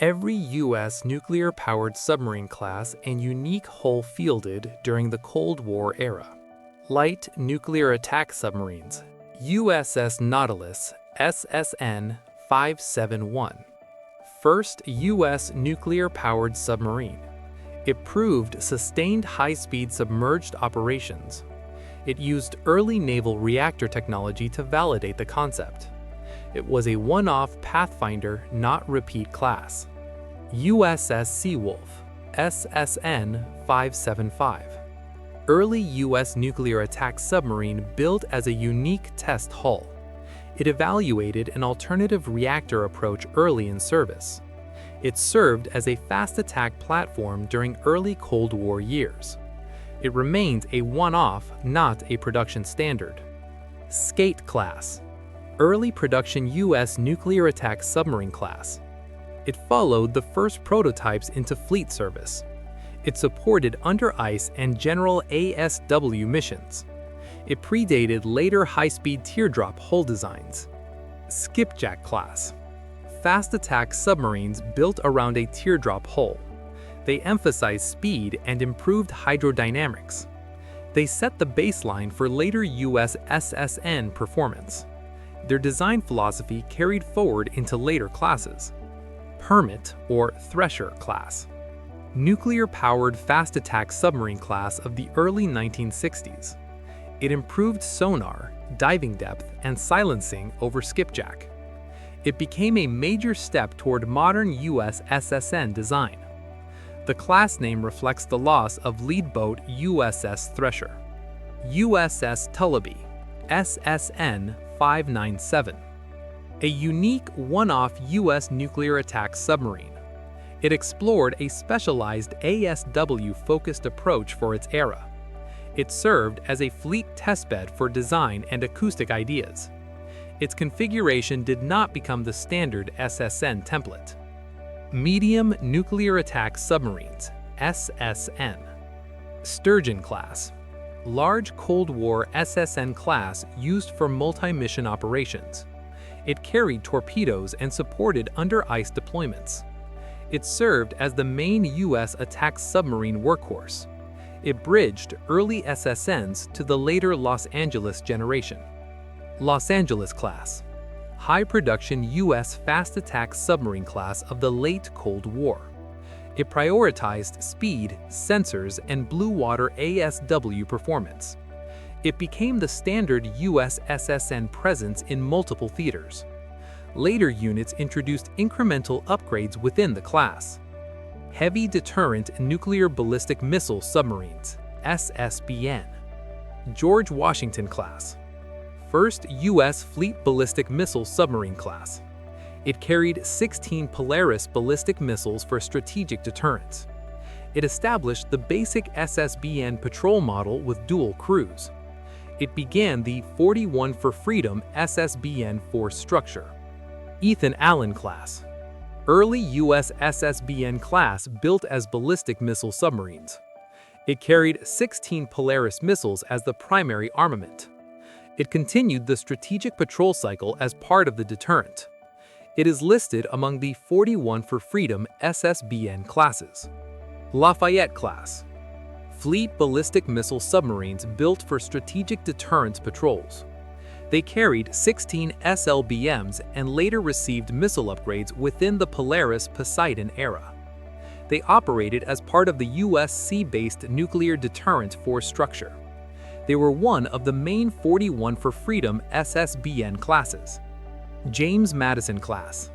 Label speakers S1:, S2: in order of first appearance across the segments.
S1: Every U.S. nuclear-powered submarine class and unique hull fielded during the Cold War era. Light nuclear attack submarines, USS Nautilus, SSN 571. First U.S. nuclear-powered submarine. It proved sustained high-speed submerged operations. It used early naval reactor technology to validate the concept. It was a one-off Pathfinder, not repeat class. USS Seawolf, SSN 575. Early U.S. nuclear attack submarine built as a unique test hull. It evaluated an alternative reactor approach early in service. It served as a fast attack platform during early Cold War years. It remains a one-off, not a production standard. Skate class. Early production U.S. nuclear attack submarine class. It followed the first prototypes into fleet service. It supported under ice and general ASW missions. It predated later high-speed teardrop hull designs. Skipjack class. Fast attack submarines built around a teardrop hull. They emphasized speed and improved hydrodynamics. They set the baseline for later U.S. SSN performance. Their design philosophy carried forward into later classes. Hermit or Thresher class. Nuclear-powered fast attack submarine class of the early 1960s. It improved sonar, diving depth, and silencing over skipjack. It became a major step toward modern U.S. SSN design. The class name reflects the loss of lead boat USS Thresher. USS Tullabee, SSN 597. A unique one-off U.S. nuclear attack submarine. It explored a specialized ASW-focused approach for its era. It served as a fleet testbed for design and acoustic ideas. Its configuration did not become the standard SSN template. Medium nuclear attack submarines, SSN. Sturgeon class. Large Cold War SSN class used for multi-mission operations. It carried torpedoes and supported under-ice deployments. It served as the main U.S. attack submarine workhorse. It bridged early SSNs to the later Los Angeles generation. Los Angeles class. High-production U.S. fast attack submarine class of the late Cold War. It prioritized speed, sensors, and blue water ASW performance. It became the standard U.S. SSN presence in multiple theaters. Later units introduced incremental upgrades within the class. Heavy Deterrent Nuclear Ballistic Missile Submarines, SSBN. George Washington class. First U.S. Fleet Ballistic Missile Submarine class. It carried 16 Polaris ballistic missiles for strategic deterrence. It established the basic SSBN patrol model with dual crews. It began the 41 for Freedom SSBN force structure. Ethan Allen class. Early U.S. SSBN class built as ballistic missile submarines. It carried 16 Polaris missiles as the primary armament. It continued the strategic patrol cycle as part of the deterrent. It is listed among the 41 for Freedom SSBN classes. Lafayette class. Fleet ballistic missile submarines built for strategic deterrence patrols. They carried 16 SLBMs and later received missile upgrades within the Polaris Poseidon era. They operated as part of the U.S. sea-based nuclear deterrent force structure. They were one of the main 41 for Freedom SSBN classes. James Madison class.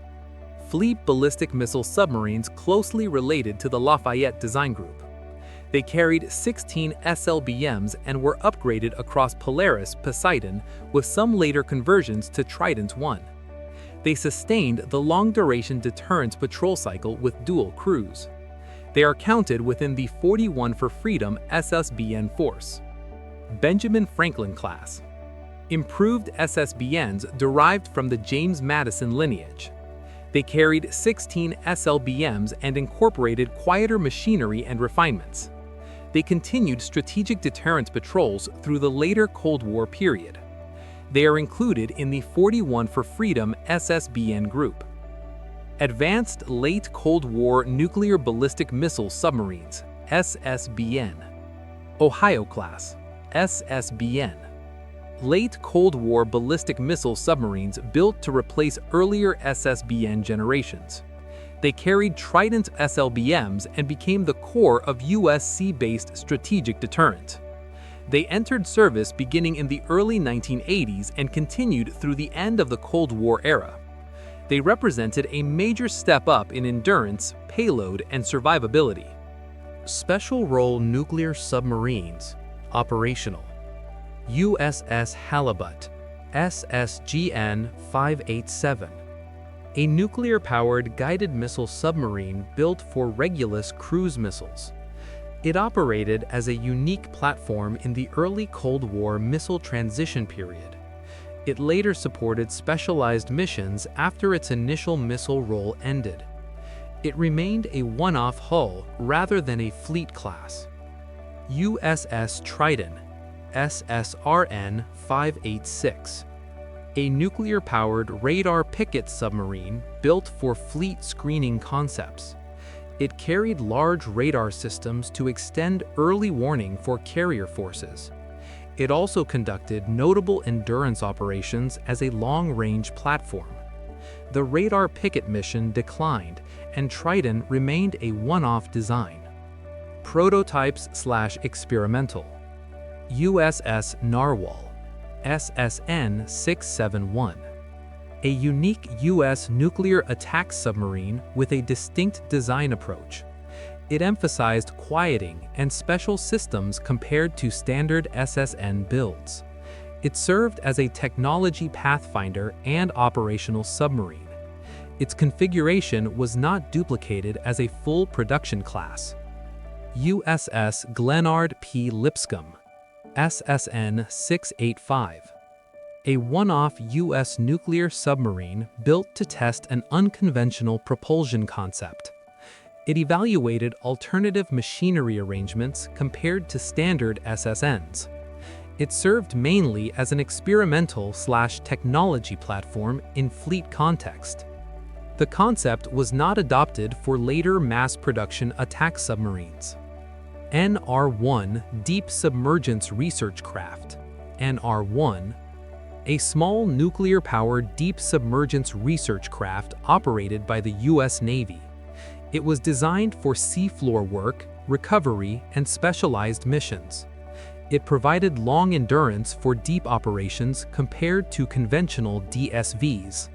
S1: Fleet ballistic missile submarines closely related to the Lafayette design group. They carried 16 SLBMs and were upgraded across Polaris Poseidon with some later conversions to Trident I. They sustained the long-duration deterrence patrol cycle with dual crews. They are counted within the 41 for Freedom SSBN force. Benjamin Franklin class. Improved SSBNs derived from the James Madison lineage. They carried 16 SLBMs and incorporated quieter machinery and refinements. They continued strategic deterrence patrols through the later Cold War period. They are included in the 41 for Freedom SSBN group. Advanced Late Cold War Nuclear Ballistic Missile Submarines, SSBN. Ohio Class, SSBN. Late Cold War ballistic missile submarines built to replace earlier SSBN generations. They carried Trident SLBMs and became the core of U.S. sea-based strategic deterrent. They entered service beginning in the early 1980s and continued through the end of the Cold War era. They represented a major step up in endurance, payload, and survivability. Special Role Nuclear Submarines, operational. USS Halibut, SSGN 587. A nuclear-powered guided missile submarine built for Regulus cruise missiles. It operated as a unique platform in the early Cold War missile transition period. It later supported specialized missions after its initial missile role ended. It remained a one-off hull rather than a fleet class. USS Triton, SSRN 586. A nuclear-powered radar picket submarine built for fleet screening concepts. It carried large radar systems to extend early warning for carrier forces. It also conducted notable endurance operations as a long-range platform. The radar picket mission declined, and Triton remained a one-off design. Prototypes/experimental. USS Narwhal, SSN 671. A unique U.S. nuclear attack submarine with a distinct design approach. It emphasized quieting and special systems compared to standard SSN builds. It served as a technology pathfinder and operational submarine. Its configuration was not duplicated as a full production class. USS Glenard P. Lipscomb, SSN 685. A one-off U.S. nuclear submarine built to test an unconventional propulsion concept. It evaluated alternative machinery arrangements compared to standard SSNs. It served mainly as an experimental/technology platform in fleet context. The concept was not adopted for later mass production attack submarines. NR-1 Deep Submergence Research Craft, NR-1, a small nuclear-powered deep submergence research craft operated by the U.S. Navy. It was designed for seafloor work, recovery, and specialized missions. It provided long endurance for deep operations compared to conventional DSVs.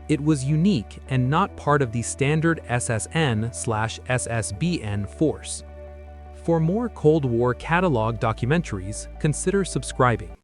S1: It was unique and not part of the standard SSN/SSBN force. For more Cold War catalog documentaries, consider subscribing.